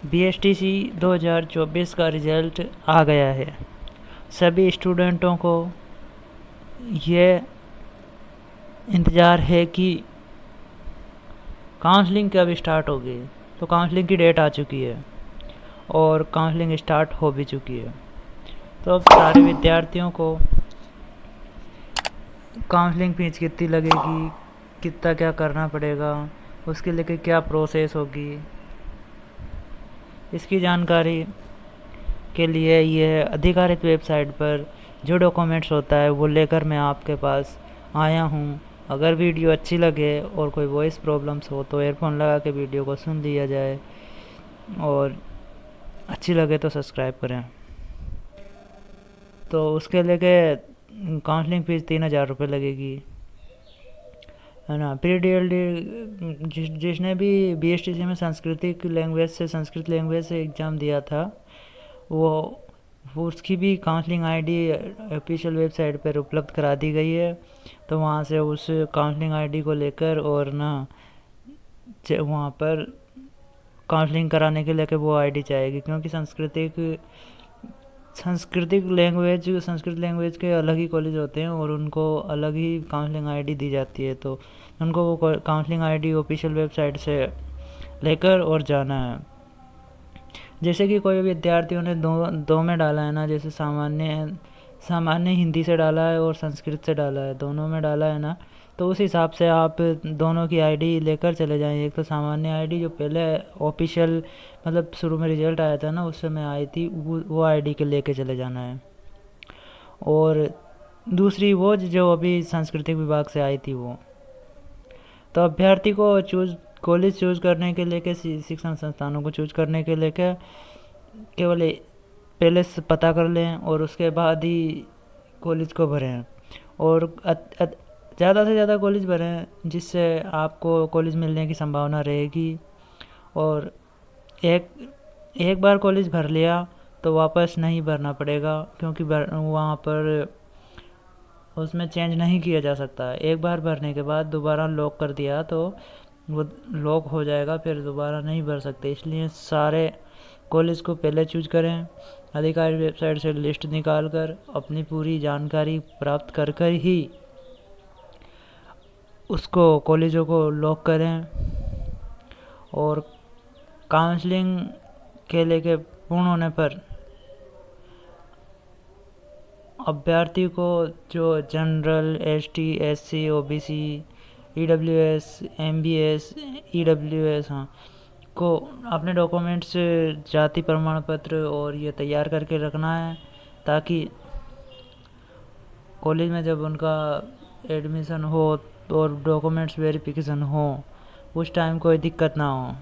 BSTC 2024 का result आ गया है। सभी स्टूडेंटों को ये इंतज़ार है कि काउंसलिंग कब स्टार्ट होगी। तो काउंसलिंग की डेट आ चुकी है और काउंसलिंग स्टार्ट हो भी चुकी है। तो अब सारे विद्यार्थियों को काउंसलिंग फीस कितनी लगेगी, कितना क्या करना पड़ेगा, उसके लिए क्या प्रोसेस होगी, इसकी जानकारी के लिए ये आधिकारिक वेबसाइट पर जो डॉक्यूमेंट्स होता है वो लेकर मैं आपके पास आया हूँ। अगर वीडियो अच्छी लगे और कोई वॉइस प्रॉब्लम्स हो तो एयरफोन लगा के वीडियो को सुन लिया जाए, और अच्छी लगे तो सब्सक्राइब करें। तो उसके लेके काउंसलिंग फ़ीस 3,000 रुपये लगेगी, है ना। प्री डी एल डी जिसने भी BSTC में संस्कृत लैंग्वेज से एग्ज़ाम दिया था वो उसकी भी काउंसलिंग आईडी ऑफिशियल वेबसाइट पर उपलब्ध करा दी गई है। तो वहाँ से उस काउंसलिंग आईडी को लेकर और ना वहाँ पर काउंसलिंग कराने के लेकर वो आईडी चाहिए, क्योंकि संस्कृत लैंग्वेज के अलग ही कॉलेज होते हैं और उनको अलग ही काउंसलिंग आईडी दी जाती है। तो उनको वो काउंसलिंग आईडी ऑफिशियल वेबसाइट से लेकर और जाना है। जैसे कि कोई विद्यार्थियों ने दो में डाला है ना, जैसे सामान्य हिंदी से डाला है और संस्कृत से डाला है, दोनों में डाला है ना, तो उस हिसाब से आप दोनों की आईडी लेकर चले जाएं। एक तो सामान्य आईडी जो पहले ऑफिशियल मतलब शुरू में रिजल्ट आया था ना उस समय आई थी, वो आईडी के लेके चले जाना है। और दूसरी वो जो अभी सांस्कृतिक विभाग से आई थी वो। तो अभ्यर्थी को कॉलेज चूज़ करने के लेके, शिक्षण संस्थानों को चूज़ करने के लेके केवल पहले से पता कर लें और उसके बाद ही कॉलेज को भरें। और ज़्यादा से ज़्यादा कॉलेज भरें जिससे आपको कॉलेज मिलने की संभावना रहेगी। और एक बार कॉलेज भर लिया तो वापस नहीं भरना पड़ेगा, क्योंकि वहाँ पर उसमें चेंज नहीं किया जा सकता। एक बार भरने के बाद दोबारा लॉक कर दिया तो वो लॉक हो जाएगा, फिर दोबारा नहीं भर सकते। इसलिए सारे कॉलेज को पहले चूज करें, आधिकारिक वेबसाइट से लिस्ट निकाल कर अपनी पूरी जानकारी प्राप्त कर कर ही उसको कॉलेजों को लॉक करें। और काउंसलिंग के लेके पूर्ण होने पर अभ्यर्थी को जो general, ST, SC, OBC, EWS, MBS, EWS को अपने डॉक्यूमेंट्स, जाति प्रमाण पत्र और ये तैयार करके रखना है, ताकि कॉलेज में जब उनका एडमिशन हो और डॉक्यूमेंट्स वेरिफिकेशन हो उस टाइम कोई दिक्कत ना हो।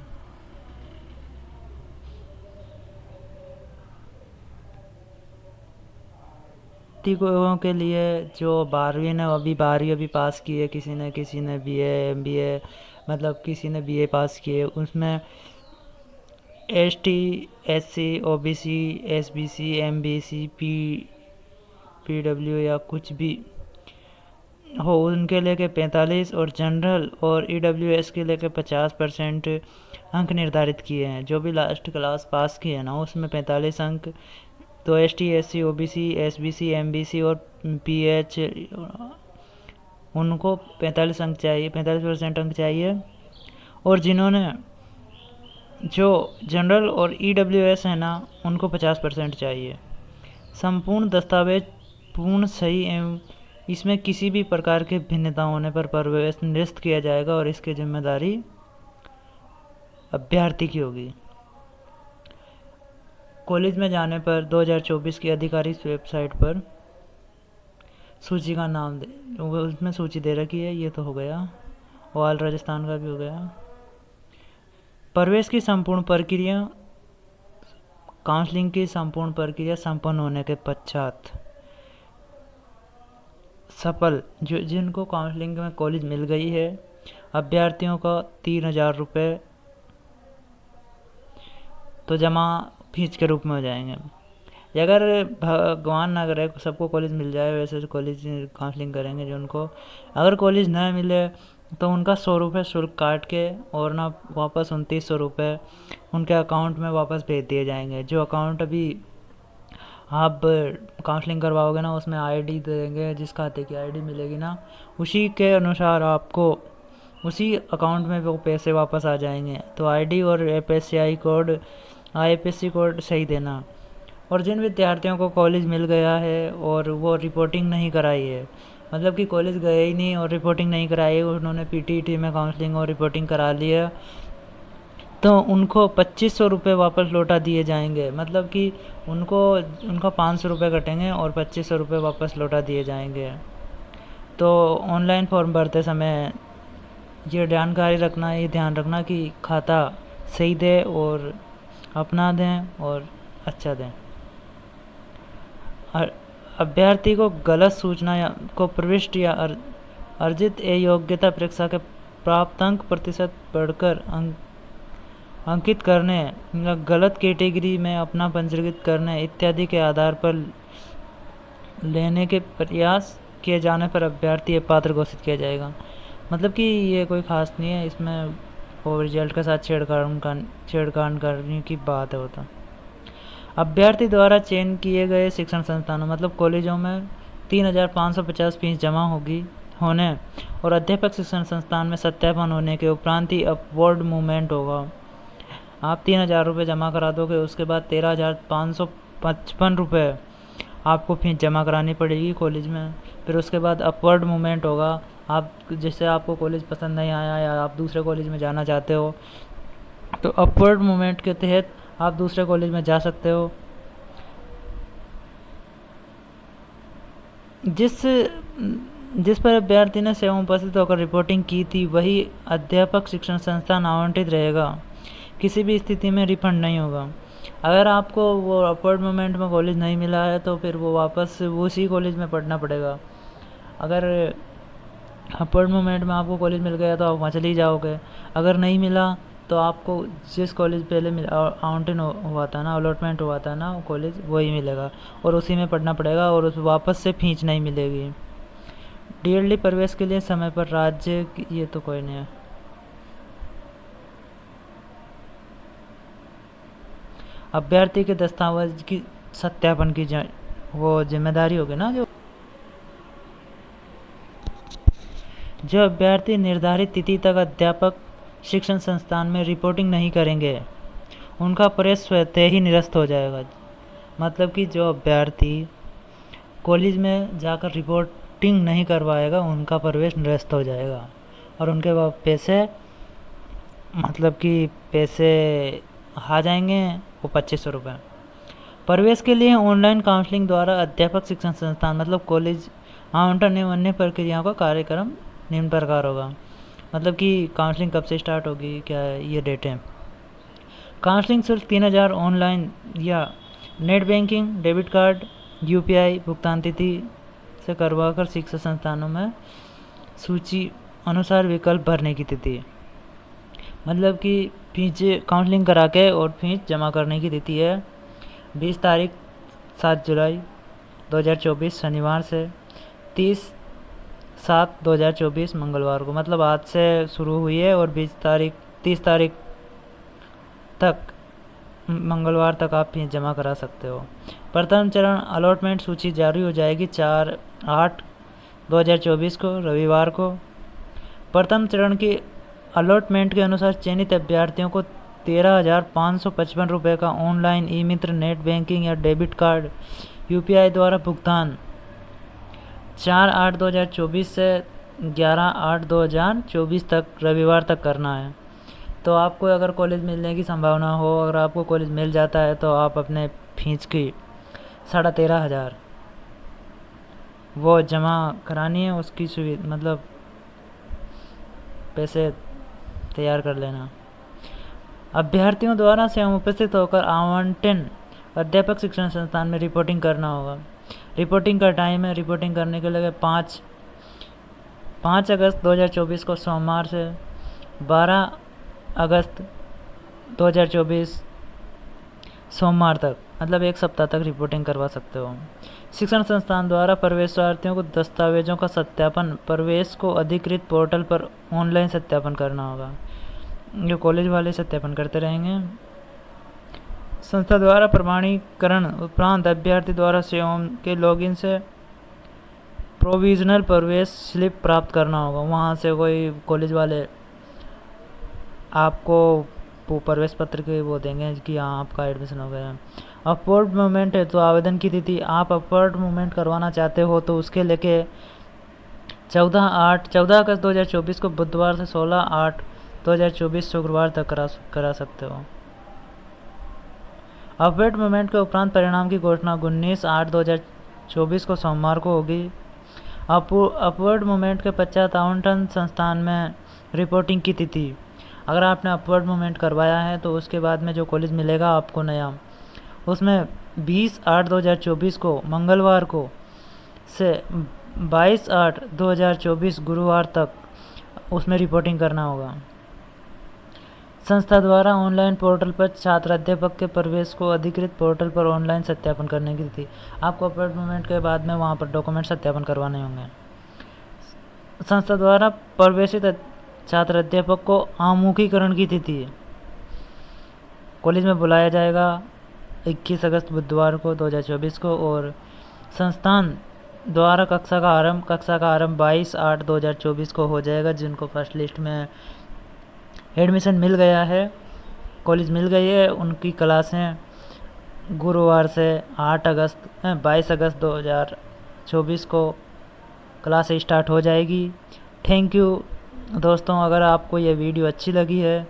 लोगों के लिए जो 12वीं अभी पास की है, किसी ने BA MBA, मतलब किसी ने BA पास किए, उसमें ST, SC, OBC, SBC, MBC, PW या कुछ भी हो उनके लेके 45 और जनरल और EWS के लेके 50% अंक निर्धारित किए हैं। जो भी लास्ट क्लास पास किए हैं ना उसमें 45 अंक। तो ST, SC, OBC, SBC, MBC और PH उनको 45 अंक चाहिए, 45% अंक चाहिए। और जिन्होंने जो जनरल और EWS है ना उनको 50% चाहिए। संपूर्ण दस्तावेज पूर्ण सही एवं इसमें किसी भी प्रकार के भिन्नता होने पर प्रवेश निरस्त किया जाएगा और इसकी जिम्मेदारी अभ्यर्थी की होगी। कॉलेज में जाने पर 2024 की आधिकारिक वेबसाइट पर सूची का नाम उसमें सूची दे रखी है। ये तो हो गया, ऑल राजस्थान का भी हो गया। प्रवेश की संपूर्ण प्रक्रिया, काउंसलिंग की संपूर्ण प्रक्रिया संपन्न होने के पश्चात सफल जिनको काउंसलिंग में कॉलेज मिल गई है अभ्यर्थियों का 3,000 रुपये तो जमा फीस के रूप में हो जाएंगे। अगर भगवान ना करे सबको कॉलेज मिल जाए, वैसे कॉलेज काउंसलिंग करेंगे जो उनको। अगर कॉलेज ना मिले तो उनका 100 रुपये शुल्क काट के और ना वापस 2900 रुपये उनके अकाउंट में वापस भेज दिए जाएंगे। जो अकाउंट अभी आप काउंसलिंग करवाओगे ना, उसमें आईडी देंगे, जिस खाते की आईडी मिलेगी ना, उसी के अनुसार आपको उसी अकाउंट में वो पैसे वापस आ जाएंगे। तो आईडी और आईएफएससी कोड सही देना। और जिन विद्यार्थियों को कॉलेज मिल गया है और वो रिपोर्टिंग नहीं कराई है, मतलब कि कॉलेज गए ही नहीं और रिपोर्टिंग नहीं कराई, उन्होंने पीटीईटी में काउंसलिंग और रिपोर्टिंग करा लिया, तो उनको 2500 रुपये वापस लौटा दिए जाएंगे। मतलब कि उनका 500 रुपये कटेंगे और 2500 रुपये वापस लौटा दिए जाएंगे। तो ऑनलाइन फॉर्म भरते समय ये ध्यान रखना कि खाता सही दे और अपना दें और अच्छा दें। अभ्यर्थी को गलत सूचना को प्रविष्ट या अर्जित अयोग्यता परीक्षा के प्राप्त अंक प्रतिशत बढ़कर अंकित करने या गलत कैटेगरी में अपना पंजीकृत करने इत्यादि के आधार पर लेने के प्रयास किए जाने पर अभ्यर्थी अपात्र घोषित किया जाएगा। मतलब कि ये कोई ख़ास नहीं है, इसमें वो रिजल्ट के साथ छेड़खानी करने की बात है। होता अभ्यर्थी द्वारा चयन किए गए शिक्षण संस्थानों मतलब कॉलेजों में 3550 फीस जमा होने और अध्यापक शिक्षण संस्थान में सत्यापन होने के उपरांत ही अपवर्ड मूवमेंट होगा। आप 3000 रुपये जमा करा दोगे, उसके बाद 13,555 रुपये आपको फीस जमा करानी पड़ेगी कॉलेज में। फिर उसके बाद अपवर्ड मूवमेंट होगा। आप जैसे आपको कॉलेज पसंद नहीं आया या आप दूसरे कॉलेज में जाना चाहते हो, तो अपवर्ड मूवमेंट के तहत आप दूसरे कॉलेज में जा सकते हो। जिस पर अभ्यर्थी ने सेवा उपस्थित होकर रिपोर्टिंग की थी वही अध्यापक शिक्षण संस्थान आवंटित रहेगा। किसी भी स्थिति में रिफंड नहीं होगा। अगर आपको वो अपवर्ड मूवमेंट में कॉलेज नहीं मिला है तो फिर वो वापस उसी कॉलेज में पढ़ना पड़ेगा। अगर अपवर्ड मूवमेंट में आपको कॉलेज मिल गया तो आप वहाँ चले जाओगे। अगर नहीं मिला तो आपको जिस कॉलेज पहले आवंटन हुआ था ना, अलॉटमेंट हुआ था ना, वो कॉलेज वही मिलेगा और उसी में पढ़ना पड़ेगा और उस वापस से फीस नहीं मिलेगी। डीएलडी प्रवेश के लिए समय पर राज्य ये तो कोई नहीं है। अभ्यर्थी के दस्तावेज की सत्यापन की वो जिम्मेदारी होगी ना, जो अभ्यर्थी निर्धारित तिथि तक अध्यापक शिक्षण संस्थान में रिपोर्टिंग नहीं करेंगे उनका प्रवेश स्वतः ही निरस्त हो जाएगा। मतलब कि जो अभ्यर्थी कॉलेज में जाकर रिपोर्टिंग नहीं करवाएगा उनका प्रवेश निरस्त हो जाएगा और उनके पैसे मतलब कि पैसे आ जाएंगे वो 2500 रुपये। प्रवेश के लिए ऑनलाइन काउंसलिंग द्वारा अध्यापक शिक्षण संस्थान मतलब कॉलेज आवंटन एवं अन्य प्रक्रियाओं का कार्यक्रम निम्न प्रकार होगा। मतलब कि काउंसलिंग कब से स्टार्ट होगी, क्या ये डेट है। काउंसलिंग शुल्क 3000 ऑनलाइन या net banking, debit card, UPI भुगतान तिथि से करवाकर शिक्षा संस्थानों में सूची अनुसार विकल्प भरने की तिथि। मतलब कि फीस काउंसलिंग करा के और फीस जमा करने की तिथि है 20 तारीख 7 जुलाई 2024 शनिवार से 30/7/2024 मंगलवार को। मतलब आज से शुरू हुई है और 30 तारीख तक मंगलवार तक आप फीस जमा करा सकते हो। प्रथम चरण अलॉटमेंट सूची जारी हो जाएगी 4/8/2024 को रविवार को। प्रथम चरण की अलॉटमेंट के अनुसार चयनित अभ्यर्थियों को 13,555 रुपये का ऑनलाइन ई मित्र, नेट बैंकिंग या डेबिट कार्ड, यूपीआई द्वारा भुगतान 4/8/2024 से 11/8/2024 तक रविवार तक करना है। तो आपको अगर कॉलेज मिलने की संभावना हो, अगर आपको कॉलेज मिल जाता है तो आप अपने फीस की 13,500 वो जमा करानी है, उसकी सुविधा मतलब पैसे तैयार कर लेना। अभ्यर्थियों द्वारा स्वयं उपस्थित होकर आवंटन अध्यापक शिक्षण संस्थान में रिपोर्टिंग करना होगा। रिपोर्टिंग का टाइम है, रिपोर्टिंग करने के लिए 5 अगस्त 2024 को सोमवार से 12 अगस्त 2024 सोमवार तक, मतलब 1 सप्ताह तक रिपोर्टिंग करवा सकते हो। शिक्षण संस्थान द्वारा प्रवेशार्थियों को दस्तावेजों का सत्यापन प्रवेश को अधिकृत पोर्टल पर ऑनलाइन सत्यापन करना होगा। जो कॉलेज वाले सत्यापन करते रहेंगे। संस्था द्वारा प्रमाणीकरण उपरांत अभ्यर्थी द्वारा सेवाओं के लॉगिन से प्रोविजनल प्रवेश स्लिप प्राप्त करना होगा। वहाँ से कोई कॉलेज वाले आपको प्रवेश पत्र के वो देंगे कि हाँ आपका एडमिशन हो गया। अपवर्ड मूवमेंट है तो आवेदन की तिथि, आप अपवर्ड मूवमेंट करवाना चाहते हो तो उसके लेके 14 अगस्त 2024 को बुधवार से 16/8/2024 शुक्रवार तक करा सकते हो। अपवर्ड मूवमेंट के उपरांत परिणाम की घोषणा 19/8/2024 को सोमवार को होगी। अपवर्ड मूवमेंट के पश्चात आवंटन संस्थान में रिपोर्टिंग की तिथि, अगर आपने अपवर्ड मूवमेंट करवाया है तो उसके बाद में जो कॉलेज मिलेगा आपको नया, उसमें 20/8/2024 को मंगलवार को से 22/8/2024 गुरुवार तक उसमें रिपोर्टिंग करना होगा। संस्था द्वारा ऑनलाइन पोर्टल पर छात्र अध्यापक के प्रवेश को अधिकृत पोर्टल पर ऑनलाइन सत्यापन करने की थी। आपको अपवर्ड मूवमेंट के बाद में वहाँ पर डॉक्यूमेंट सत्यापन करवाने होंगे। संस्था द्वारा प्रवेशित छात्र अध्यापक को आमुखीकरण की तिथि, कॉलेज में बुलाया जाएगा 21 अगस्त बुधवार को 2024 को, और संस्थान द्वारा कक्षा का आरंभ 22/8/2024 को हो जाएगा। जिनको फर्स्ट लिस्ट में एडमिशन मिल गया है, कॉलेज मिल गई है, उनकी क्लासें गुरुवार से 22 अगस्त 2024 को क्लास स्टार्ट हो जाएगी। थैंक यू दोस्तों, अगर आपको ये वीडियो अच्छी लगी है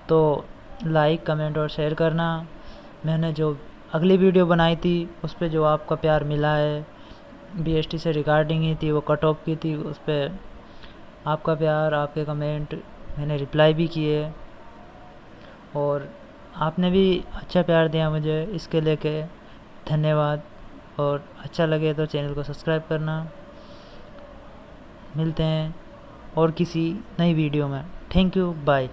तो लाइक, कमेंट और शेयर करना। मैंने जो अगली वीडियो बनाई थी उस पर जो आपका प्यार मिला है, बीएसटी से रिगार्डिंग ही थी, वो कट ऑफ की थी, उस पर आपका प्यार, आपके कमेंट मैंने रिप्लाई भी किए और आपने भी अच्छा प्यार दिया मुझे, इसके लेके धन्यवाद। और अच्छा लगे तो चैनल को सब्सक्राइब करना। मिलते हैं और किसी नई वीडियो में। Thank you, bye.